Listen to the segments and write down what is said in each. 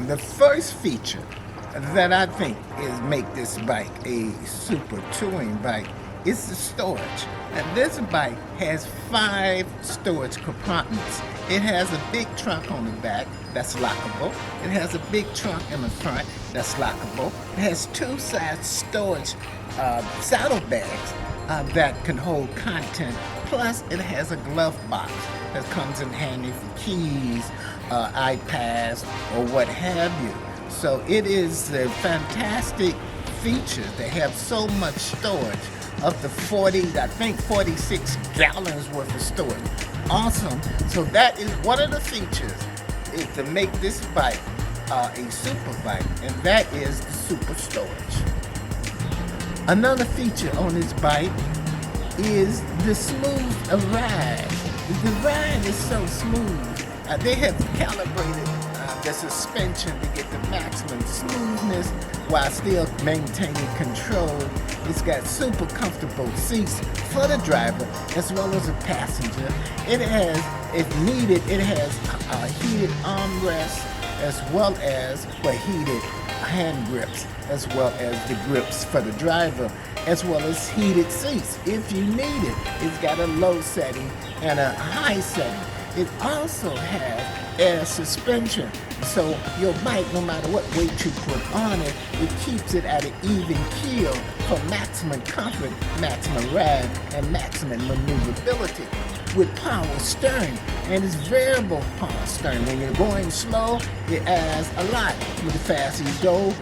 The first feature that I think is make this bike a super touring bike is the storage. And this bike has 5 storage compartments. It has a big trunk on the back that's lockable. It has a big trunk in the front that's lockable. It has 2 side storage saddlebags that can hold content. Plus, it has a glove box that comes in handy for keys, iPads, or what have you. So it is a fantastic feature. They have so much storage, up to 46 gallons worth of storage. Awesome. So that is one of the features, is to make this bike a super bike, and that is the super storage. Another feature on this bike is the smooth ride. The ride is so smooth. They have calibrated the suspension to get the maximum smoothness while still maintaining control. It's got super comfortable seats for the driver as well as a passenger. It has, if needed, it has heated armrests as well as heated hand grips, as well as the grips for the driver, as well as heated seats if you need it. It's got a low setting and a high setting. It also has air suspension, so your bike, no matter what weight you put on it, it keeps it at an even keel for maximum comfort, maximum ride, and maximum maneuverability. With power steering, and it's variable power steering. When you're going slow, it adds a lot. The faster you go,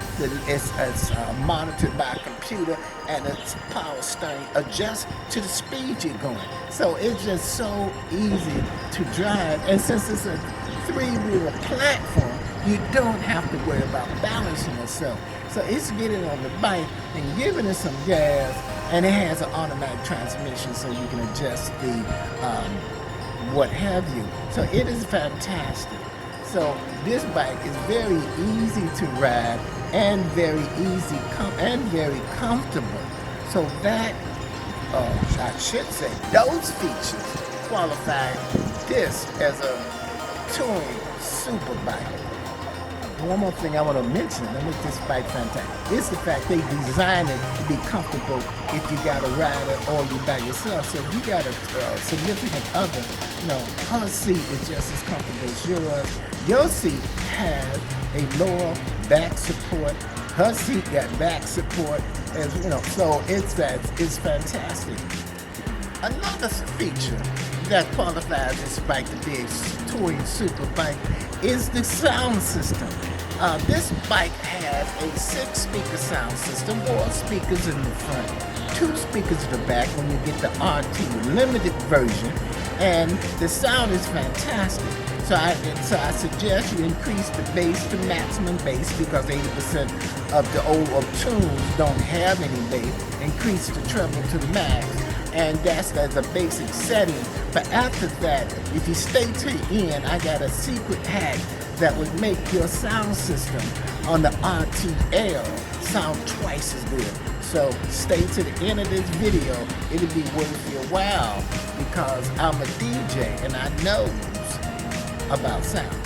it's monitored by a computer, and its power steering adjusts to the speed you're going. So it's just so easy to drive, and since it's a 3-wheel platform, you don't have to worry about balancing yourself. So it's getting on the bike and giving it some gas, and it has an automatic transmission so you can adjust the what have you. So it is fantastic. So this bike is very easy to ride and very very comfortable. So that, I should say, those features qualify this as a touring super bike. One more thing I want to mention that makes this bike fantastic is the fact they designed it to be comfortable if you got a rider or you by yourself. So if you got a significant other, her seat is just as comfortable as yours. Your seat has a lower back support. Her seat got back support, so it's fantastic. Another feature that qualifies this bike to be a touring super bike is the sound system. This bike has a 6-speaker sound system, 4 speakers in the front, 2 speakers in the back when you get the RT limited version, and the sound is fantastic. So I suggest you increase the bass to maximum bass, because 80% of the old tunes don't have any bass. Increase the treble to the max, and that's as a basic setting. But after that, if you stay to the end, I got a secret hack that would make your sound system on the RTL sound twice as good. So stay to the end of this video. It'll be worth your while, because I'm a DJ and I know about sound.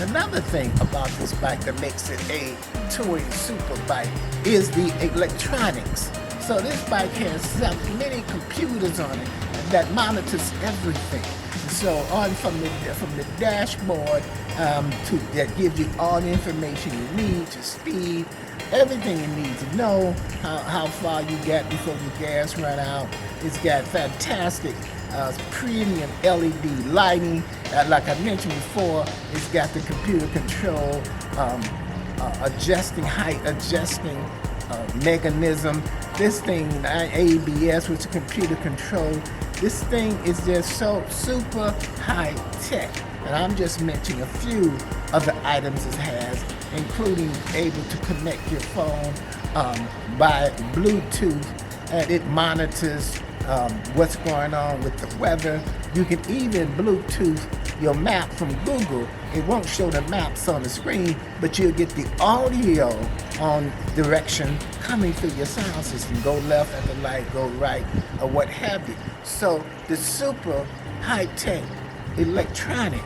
Another thing about this bike that makes it a touring super bike is the electronics. So this bike has many computers on it that monitors everything. So from the dashboard that gives you all the information you need, your speed, everything you need to know, how far you get before your gas run out. It's got fantastic premium LED lighting. Like I mentioned before, it's got the computer control, height adjusting mechanism. This thing, ABS, which is computer control. This thing is just so super high tech. And I'm just mentioning a few of the items it has, including able to connect your phone by Bluetooth, and it monitors what's going on with the weather. You can even Bluetooth your map from Google. It won't show the maps on the screen, but you'll get the audio on direction coming through your sound system. Go left at the light, go right, or what have you. So the super high-tech electronics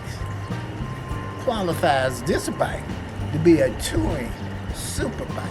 qualifies this bike to be a touring super bike.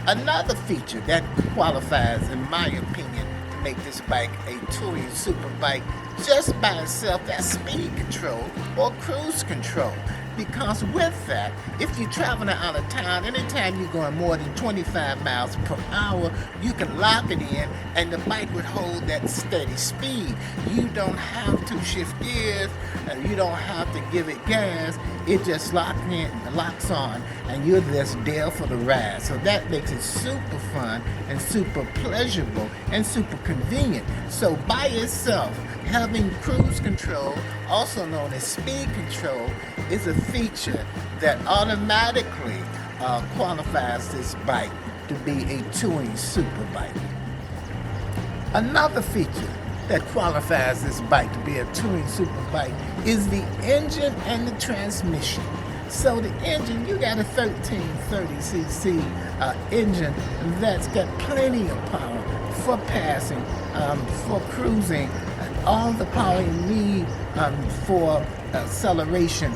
Another feature that qualifies, in my opinion, to make this bike a touring super bike just by itself, that's speed control or cruise control. Because with that, if you're traveling out of town, anytime you're going more than 25 miles per hour, you can lock it in and the bike would hold that steady speed. You don't have to shift gears, and you don't have to give it gas. It just locks on, and you're just there for the ride. So that makes it super fun and super pleasurable and super convenient. So by itself, having cruise control, also known as speed control, is a feature that automatically qualifies this bike to be a touring super bike. Another feature that qualifies this bike to be a touring super bike is the engine and the transmission. So the engine, you got a 1330cc engine that's got plenty of power for passing, for cruising, all the power you need for acceleration.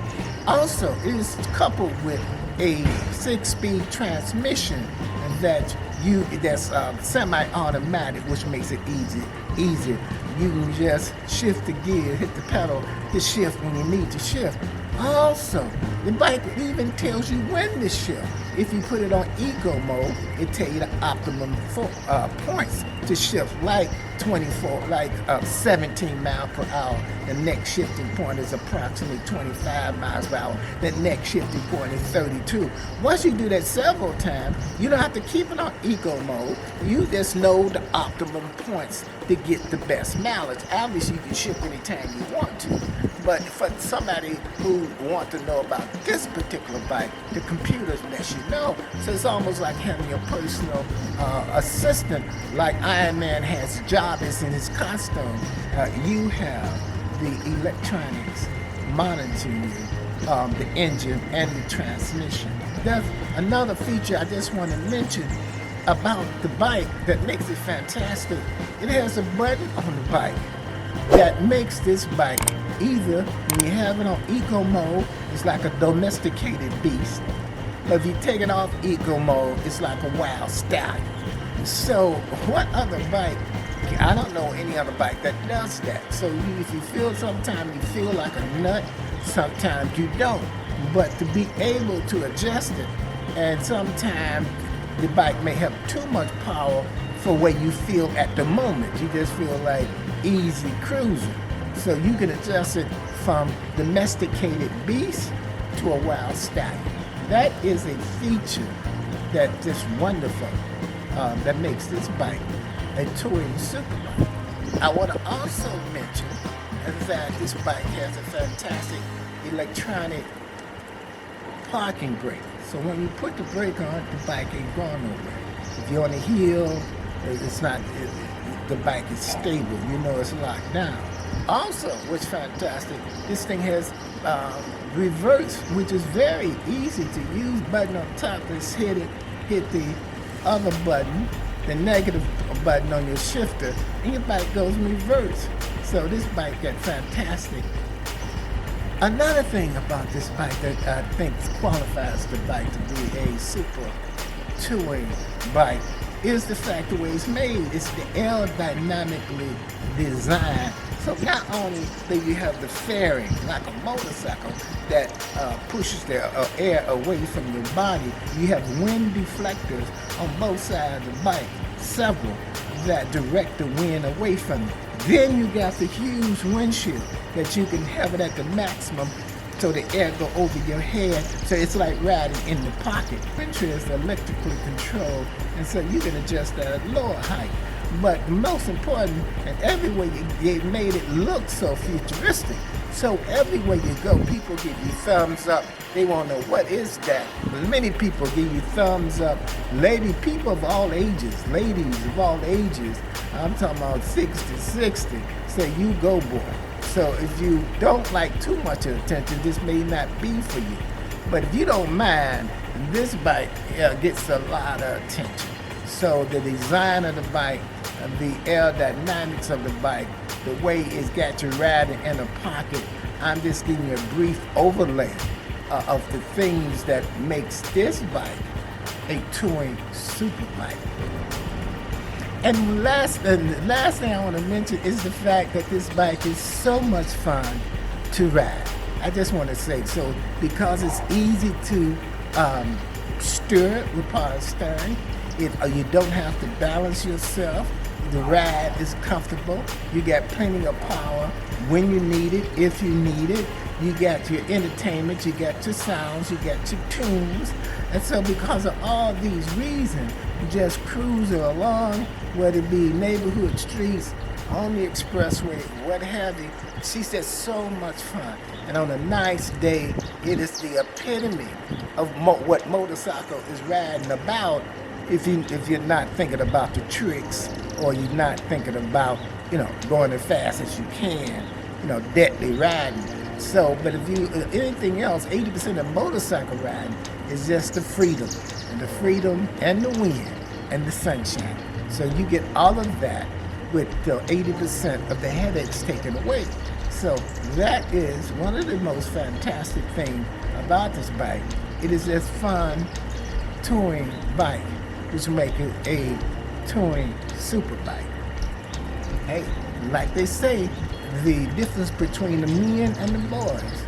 Also, it is coupled with a 6-speed transmission that's semi-automatic, which makes it easier. You can just shift the gear, hit the pedal to shift when you need to shift. Also, the bike even tells you when to shift. If you put it on eco mode, it tells you the optimum points to shift, like 17 miles per hour. The next shifting point is approximately 25 miles per hour. The next shifting point is 32. Once you do that several times, you don't have to keep it on eco mode. You just know the optimum points to get the best mileage. Obviously, you can shift anytime you want to. But for somebody who wants to know about this particular bike, the computers let you know. So it's almost like having your personal assistant, like Iron Man has Jarvis in his costume. You have the electronics monitoring you, the engine and the transmission. There's another feature I just want to mention about the bike that makes it fantastic. It has a button on the bike that makes this bike, either when you have it on eco mode, it's like a domesticated beast. But if you take it off eco mode, it's like a wild stallion. So what other bike, I don't know any other bike that does that. So if you feel, sometimes you feel like a nut, sometimes you don't. But to be able to adjust it, and sometimes the bike may have too much power for where you feel at the moment. You just feel like easy cruising. So you can adjust it from domesticated beast to a wild stallion. That is a feature that's just wonderful, that makes this bike a touring super bike. I want to also mention that this bike has a fantastic electronic parking brake. So when you put the brake on, the bike ain't going nowhere. If you're on a hill, the bike is stable. You know it's locked down. Also, what's fantastic, this thing has reverse, which is very easy to use. Button on top, just hit the other button, the negative button on your shifter, and your bike goes in reverse. So this bike got fantastic. Another thing about this bike that I think qualifies the bike to be a super touring bike is the fact the way it's made. It's the aerodynamically designed. So not only do you have the fairing, like a motorcycle, that pushes the air away from your body, you have wind deflectors on both sides of the bike, several, that direct the wind away from you. Then you got the huge windshield that you can have it at the maximum so the air go over your head. So it's like riding in the pocket. Windshield is electrically controlled, and so you can adjust that at lower height. But most important, and everywhere they made it look so futuristic. So everywhere you go, people give you thumbs up. They want to know, what is that? Many people give you thumbs up. People of all ages, ladies of all ages, I'm talking about 60, say, you go, boy. So if you don't like too much attention, this may not be for you. But if you don't mind, this bike gets a lot of attention. So the design of the bike, the aerodynamics of the bike, the way it's got you riding in a pocket, I'm just giving you a brief overlay of the things that makes this bike a touring super bike. And the last thing I want to mention is the fact that this bike is so much fun to ride. I just want to say so because it's easy to steer it with power steering. You don't have to balance yourself. The ride is comfortable. You got plenty of power when you need it, if you need it. You got your entertainment, you got your sounds, you got your tunes. And so because of all these reasons, you just cruising along, whether it be neighborhood streets, on the expressway, what have you. She's just so much fun. And on a nice day, it is the epitome of what motorcycle is riding about if you're not thinking about the tricks or you're not thinking about, going as fast as you can, deadly riding. So, but if you, anything else, 80% of motorcycle riding is just the freedom and the wind and the sunshine. So you get all of that with 80% of the headaches taken away. So that is one of the most fantastic things about this bike. It is just fun touring bike, which make it a touring super bike. Hey, like they say, the difference between the men and the boys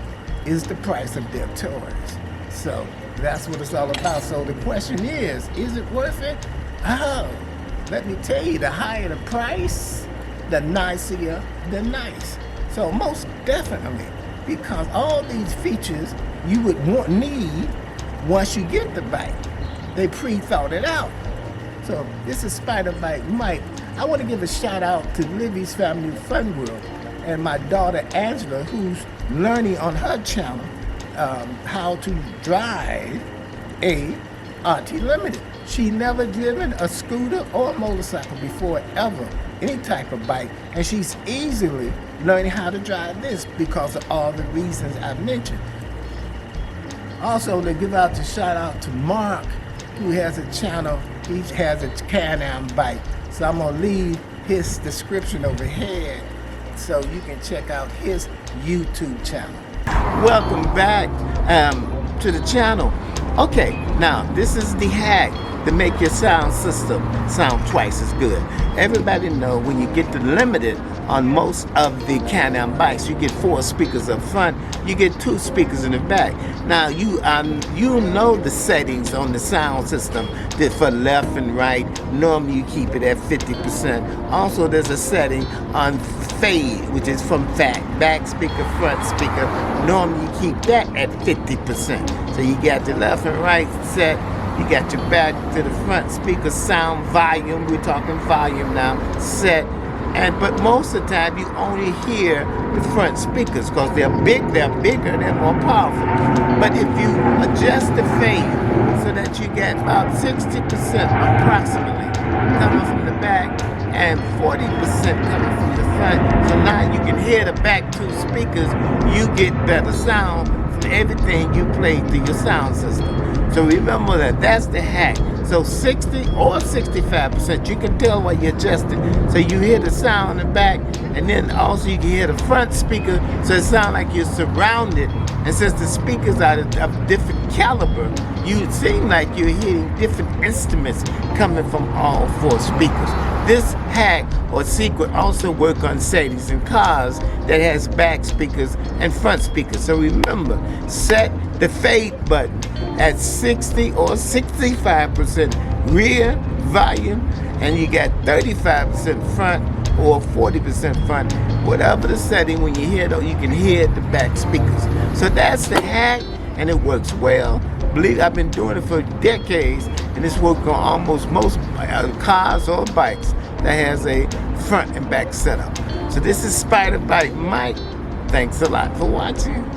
is the price of their toys. So that's what it's all about. So the question is it worth it? Oh, let me tell you, the higher the price, the nicer the nice. So most definitely, because all these features you would need once you get the bike. They pre-thought it out. So this is Spyder Bike Mike. I want to give a shout out to Libby's Family Fun World and my daughter Angela, who's learning on her channel how to drive a RT Limited. She never driven a scooter or a motorcycle before ever, any type of bike, and she's easily learning how to drive this because of all the reasons I've mentioned. Also, to give out the shout out to Mark, who has a channel. He has a Can-Am bike. So I'm gonna leave his description over here so you can check out his YouTube channel. Welcome back to the channel. Okay, now this is the hack to make your sound system sound twice as good. Everybody know when you get the limited on most of the Can-Am bikes, you get 4 speakers up front, you get 2 speakers in the back. Now you know the settings on the sound system that for left and right, normally you keep it at 50%. Also there's a setting on fade, which is from back speaker, front speaker. Normally you keep that at 50%. So you got the left and right set. You got your back to the front speaker sound volume. We're talking volume now, set. But most of the time you only hear the front speakers because they're bigger, they're more powerful. But if you adjust the fade so that you get about 60% approximately coming from the back and 40% coming from the front, so now you can hear the back 2 speakers, you get better sound from everything you play through your sound system. So remember that that's the hack. So 60 or 65%, you can tell while you adjust it. So you hear the sound in the back, and then also you can hear the front speaker, so it sounds like you're surrounded. And since the speakers are of different caliber, you seem like you're hearing different instruments coming from all 4 speakers. This hack or secret also work on settings in cars that has back speakers and front speakers. So remember, set the fade button at 60 or 65% rear volume, and you got 35% front or 40% front. Whatever the setting, when you hear it, you can hear the back speakers. So that's the hack, and it works well. Believe I've been doing it for decades, and it's worked on almost most cars or bikes that has a front and back setup. So this is Spyder Bike Mike. Thanks a lot for watching.